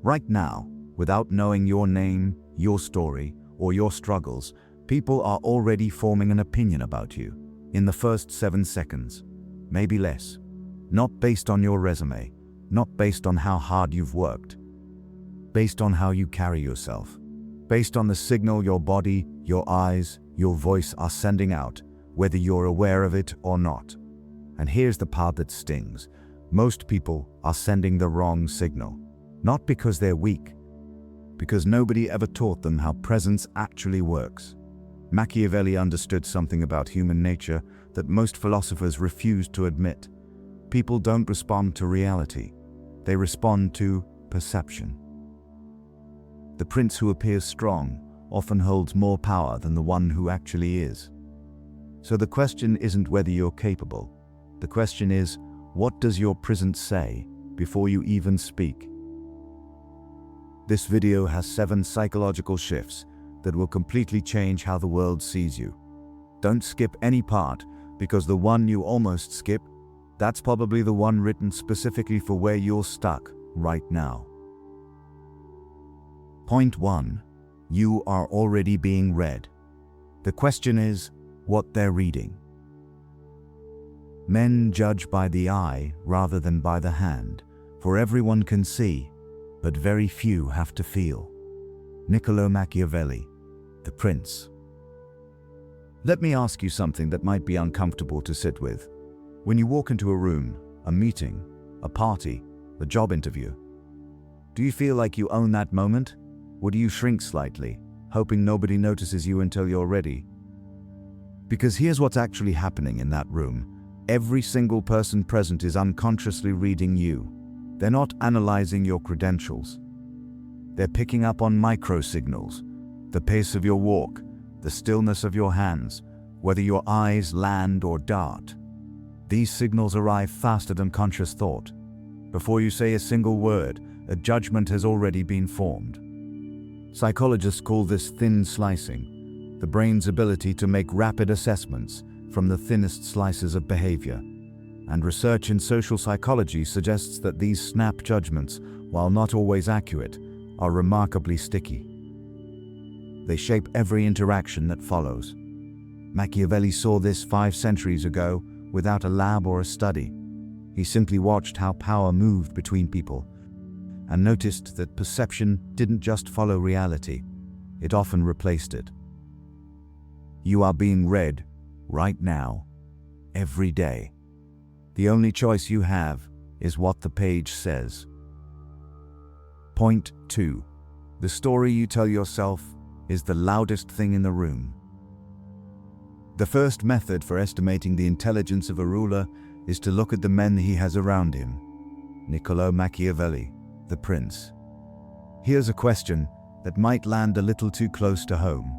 Right now, without knowing your name, your story, or your struggles, people are already forming an opinion about you in the first 7 seconds, maybe less. Not based on your resume, not based on how hard you've worked, based on how you carry yourself, based on the signal your body, your eyes, your voice are sending out, whether you're aware of it or not. And here's the part that stings. Most people are sending the wrong signal, not because they're weak, because nobody ever taught them how presence actually works. Machiavelli understood something about human nature that most philosophers refuse to admit. People don't respond to reality. They respond to perception. The prince who appears strong often holds more power than the one who actually is. So the question isn't whether you're capable. The question is, what does your presence say before you even speak? This video has 7 psychological shifts that will completely change how the world sees you. Don't skip any part, because the one you almost skip, that's probably the one written specifically for where you're stuck right now. Point 1. You are already being read. The question is, what they're reading. Men judge by the eye rather than by the hand, for everyone can see, but very few have to feel. Niccolo Machiavelli, the Prince. Let me ask you something that might be uncomfortable to sit with. When you walk into a room, a meeting, a party, a job interview, do you feel like you own that moment? Or do you shrink slightly, hoping nobody notices you until you're ready? Because here's what's actually happening in that room. Every single person present is unconsciously reading you. They're not analyzing your credentials. They're picking up on micro-signals, the pace of your walk, the stillness of your hands, whether your eyes land or dart. These signals arrive faster than conscious thought. Before you say a single word, a judgment has already been formed. Psychologists call this thin slicing, the brain's ability to make rapid assessments from the thinnest slices of behavior. And research in social psychology suggests that these snap judgments, while not always accurate, are remarkably sticky. They shape every interaction that follows. Machiavelli saw this 5 centuries ago without a lab or a study. He simply watched how power moved between people and noticed that perception didn't just follow reality, it often replaced it. You are being read right now, every day. The only choice you have is what the page says. Point 2. The story you tell yourself is the loudest thing in the room. The first method for estimating the intelligence of a ruler is to look at the men he has around him. Niccolo Machiavelli, the Prince. Here's a question that might land a little too close to home.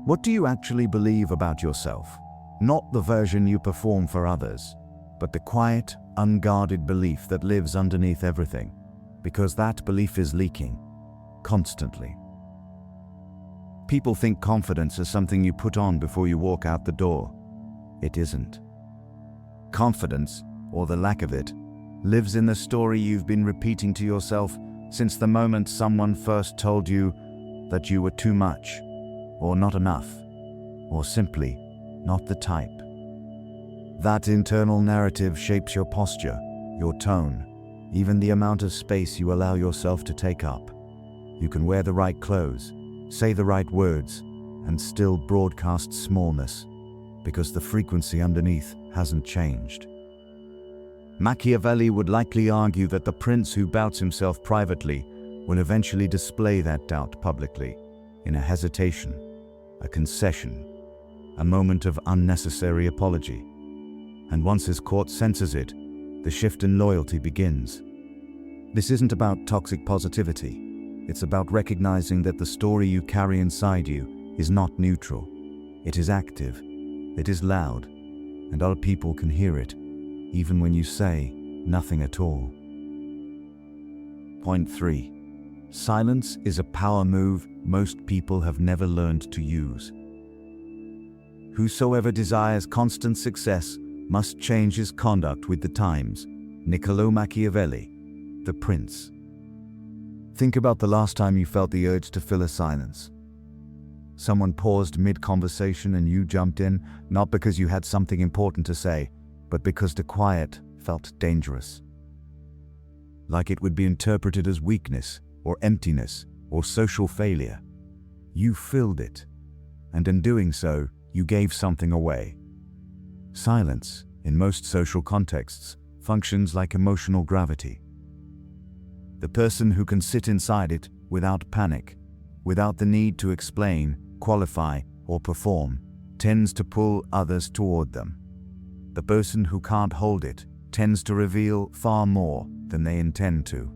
What do you actually believe about yourself? Not the version you perform for others, but the quiet, unguarded belief that lives underneath everything, because that belief is leaking, constantly. People think confidence is something you put on before you walk out the door. It isn't. Confidence, or the lack of it, lives in the story you've been repeating to yourself since the moment someone first told you that you were too much, or not enough, or simply not the type. That internal narrative shapes your posture, your tone, even the amount of space you allow yourself to take up. You can wear the right clothes, say the right words, and still broadcast smallness, because the frequency underneath hasn't changed. Machiavelli would likely argue that the prince who doubts himself privately will eventually display that doubt publicly, in a hesitation, a concession, a moment of unnecessary apology. And once his court senses it, the shift in loyalty begins. This isn't about toxic positivity. It's about recognizing that the story you carry inside you is not neutral. It is active, it is loud, and other people can hear it, even when you say nothing at all. Point 3. Silence is a power move most people have never learned to use. Whosoever desires constant success must change his conduct with the times. Niccolo Machiavelli, the Prince. Think about the last time you felt the urge to fill a silence. Someone paused mid-conversation and you jumped in, not because you had something important to say, but because the quiet felt dangerous. Like it would be interpreted as weakness, or emptiness, or social failure. You filled it, and in doing so, you gave something away. Silence, in most social contexts, functions like emotional gravity. The person who can sit inside it without panic, without the need to explain, qualify, or perform, tends to pull others toward them. The person who can't hold it tends to reveal far more than they intend to.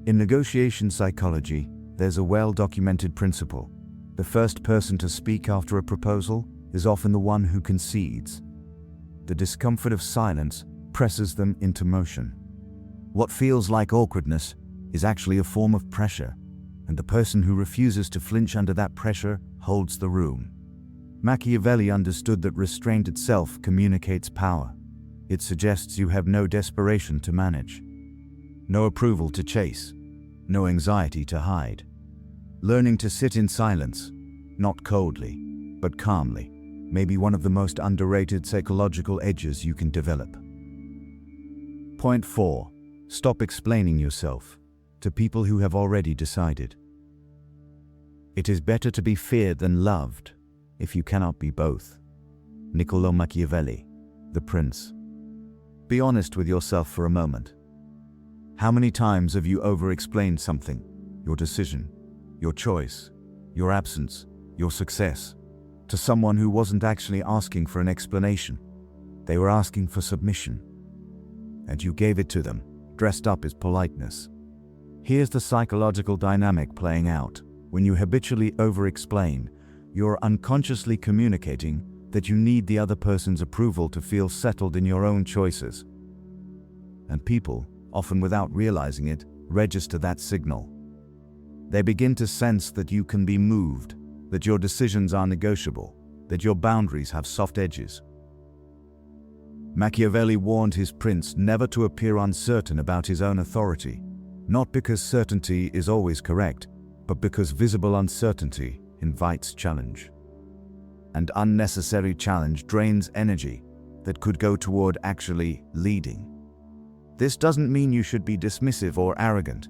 In negotiation psychology, there's a well-documented principle. The first person to speak after a proposal is often the one who concedes. The discomfort of silence presses them into motion. What feels like awkwardness is actually a form of pressure, and the person who refuses to flinch under that pressure holds the room. Machiavelli understood that restraint itself communicates power. It suggests you have no desperation to manage, no approval to chase, no anxiety to hide. Learning to sit in silence, not coldly, but calmly, may be one of the most underrated psychological edges you can develop. Point 4. Stop explaining yourself to people who have already decided. It is better to be feared than loved if you cannot be both. Niccolò Machiavelli, the Prince. Be honest with yourself for a moment. How many times have you over-explained something, your decision, your choice, your absence, your success, to someone who wasn't actually asking for an explanation? They were asking for submission, and you gave it to them, dressed up as politeness. Here's the psychological dynamic playing out. When you habitually over-explain, you're unconsciously communicating that you need the other person's approval to feel settled in your own choices. And people, often without realizing it, register that signal. They begin to sense that you can be moved, that your decisions are negotiable, that your boundaries have soft edges. Machiavelli warned his prince never to appear uncertain about his own authority, not because certainty is always correct, but because visible uncertainty invites challenge. And unnecessary challenge drains energy that could go toward actually leading. This doesn't mean you should be dismissive or arrogant.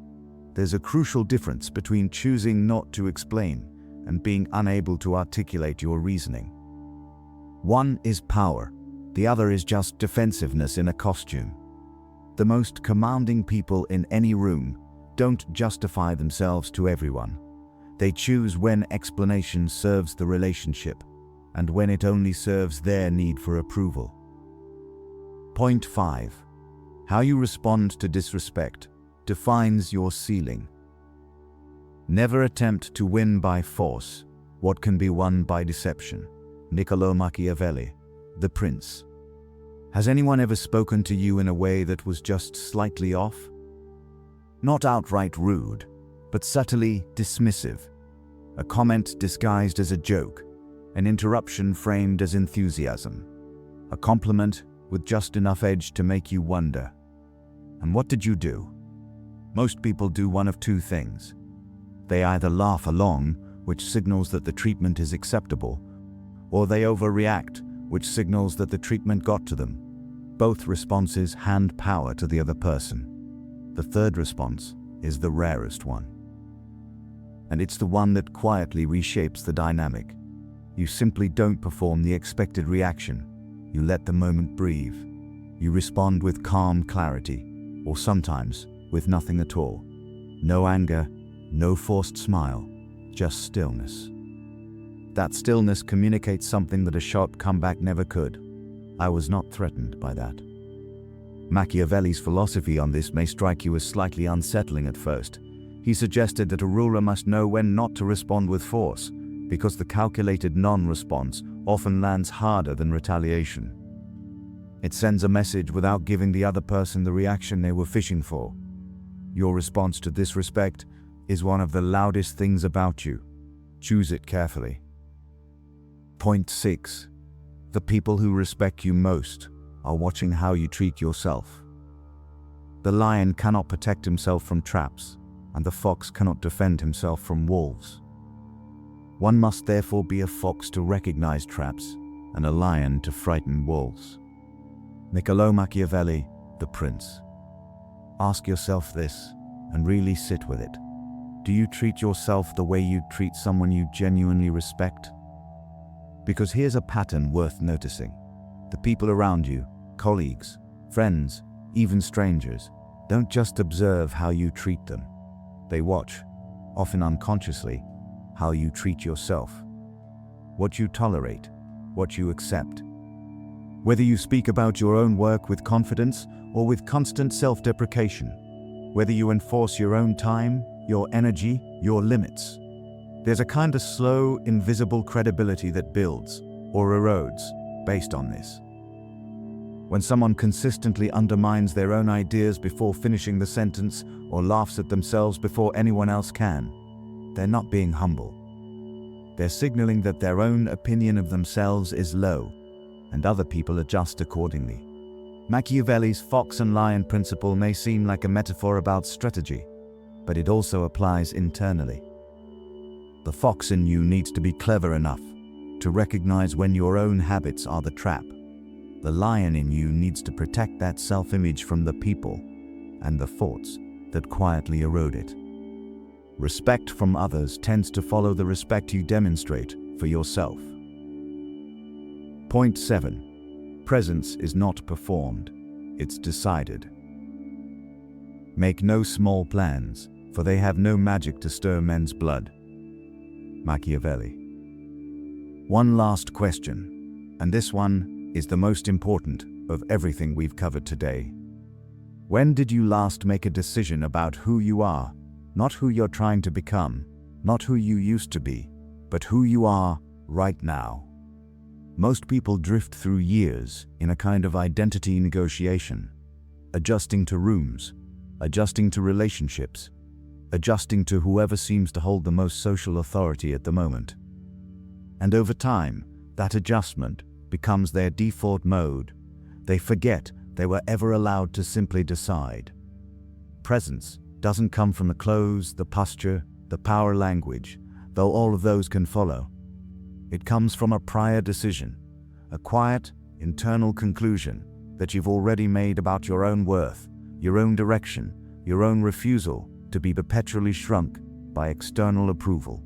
There's a crucial difference between choosing not to explain and being unable to articulate your reasoning. One is power, the other is just defensiveness in a costume. The most commanding people in any room don't justify themselves to everyone. They choose when explanation serves the relationship and when it only serves their need for approval. Point 5. How you respond to disrespect defines your ceiling. Never attempt to win by force what can be won by deception. Niccolò Machiavelli, the Prince. Has anyone ever spoken to you in a way that was just slightly off? Not outright rude, but subtly dismissive. A comment disguised as a joke, an interruption framed as enthusiasm, a compliment with just enough edge to make you wonder. And what did you do? Most people do one of two things. They either laugh along, which signals that the treatment is acceptable, or they overreact, which signals that the treatment got to them. Both responses hand power to the other person. The third response is the rarest one. And it's the one that quietly reshapes the dynamic. You simply don't perform the expected reaction. You let the moment breathe. You respond with calm clarity, or sometimes with nothing at all. No anger, no forced smile, just stillness. That stillness communicates something that a sharp comeback never could. I was not threatened by that. Machiavelli's philosophy on this may strike you as slightly unsettling at first. He suggested that a ruler must know when not to respond with force, because the calculated non-response often lands harder than retaliation. It sends a message without giving the other person the reaction they were fishing for. Your response to disrespect is one of the loudest things about you. Choose it carefully. Point 6. The people who respect you most are watching how you treat yourself. The lion cannot protect himself from traps. and the fox cannot defend himself from wolves. One must therefore be a fox to recognize traps, and a lion to frighten wolves. Niccolo Machiavelli, the Prince. Ask yourself this, and really sit with it. Do you treat yourself the way you'd treat someone you genuinely respect? Because here's a pattern worth noticing. The people around you, colleagues, friends, even strangers, don't just observe how you treat them. They watch, often unconsciously, how you treat yourself. What you tolerate, what you accept. Whether you speak about your own work with confidence or with constant self-deprecation. Whether you enforce your own time, your energy, your limits. There's a kind of slow, invisible credibility that builds or erodes based on this. When someone consistently undermines their own ideas before finishing the sentence or laughs at themselves before anyone else can, they're not being humble. They're signaling that their own opinion of themselves is low, and other people adjust accordingly. Machiavelli's fox and lion principle may seem like a metaphor about strategy, but it also applies internally. The fox in you needs to be clever enough to recognize when your own habits are the trap. The lion in you needs to protect that self-image from the people and the thoughts that quietly erode it. Respect from others tends to follow the respect you demonstrate for yourself. Point 7. Presence is not performed, it's decided. Make no small plans, for they have no magic to stir men's blood. Machiavelli. One last question, and this one is the most important of everything we've covered today. When did you last make a decision about who you are? Not who you're trying to become, not who you used to be, but who you are right now. Most people drift through years in a kind of identity negotiation, adjusting to rooms, adjusting to relationships, adjusting to whoever seems to hold the most social authority at the moment. And over time, that adjustment becomes their default mode. They forget they were ever allowed to simply decide. Presence doesn't come from the clothes, the posture, the power language, though all of those can follow. It comes from a prior decision, a quiet, internal conclusion that you've already made about your own worth, your own direction, your own refusal to be perpetually shrunk by external approval.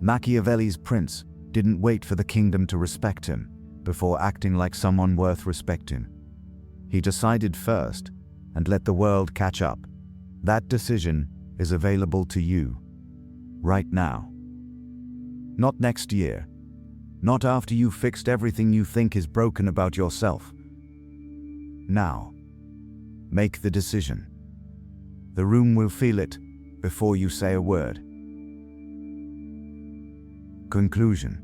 Machiavelli's prince didn't wait for the kingdom to respect him before acting like someone worth respecting. He decided first and let the world catch up. That decision is available to you right now. Not next year. Not after you've fixed everything you think is broken about yourself. Now. Make the decision. The room will feel it before you say a word. Conclusion.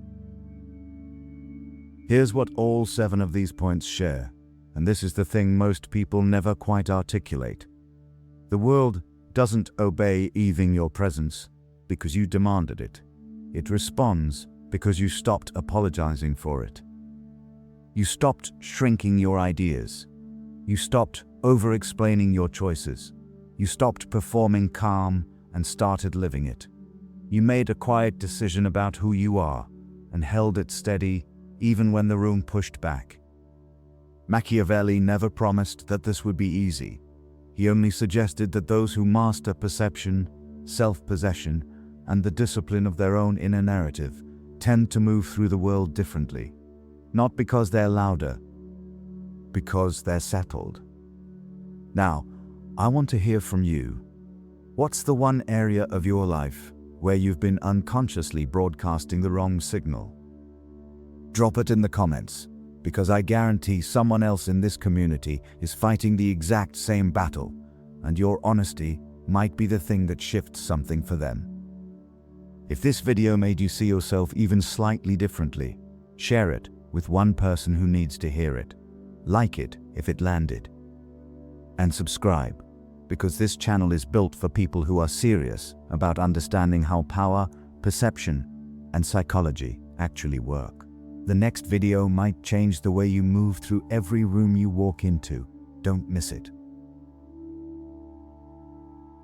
Here's what all 7 of these points share, and this is the thing most people never quite articulate. The world doesn't obey even your presence because you demanded it. It responds because you stopped apologizing for it. You stopped shrinking your ideas. You stopped over-explaining your choices. You stopped performing calm and started living it. You made a quiet decision about who you are and held it steady even when the room pushed back. Machiavelli never promised that this would be easy. He only suggested that those who master perception, self-possession, and the discipline of their own inner narrative tend to move through the world differently. Not because they're louder, because they're settled. Now, I want to hear from you. What's the one area of your life where you've been unconsciously broadcasting the wrong signal? Drop it in the comments, because I guarantee someone else in this community is fighting the exact same battle, and your honesty might be the thing that shifts something for them. If this video made you see yourself even slightly differently, share it with one person who needs to hear it. Like it if it landed. And subscribe, because this channel is built for people who are serious about understanding how power, perception, and psychology actually work. The next video might change the way you move through every room you walk into. Don't miss it.